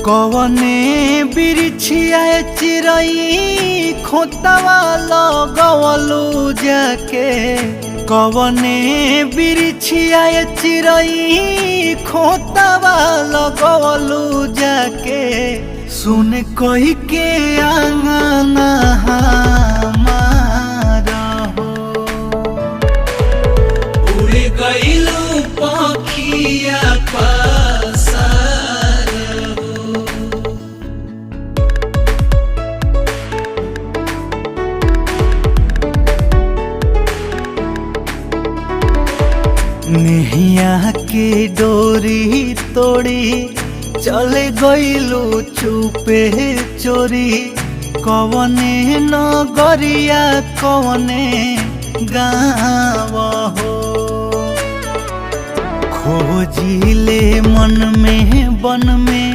कवने बिरछिया चिरई खोतवा लगवलू जाके। कवने बिरछिया चिरई खोतवा लगवलू जाके। सुन कही के आंगना हमारा हो। उड़ गइलू पखिया पसार हो। नेहिया के डोरी तोड़ी चले गइलू चुपे चोरी। कवने नगरिया कवने गाँव हो। खोजिले मन में बन में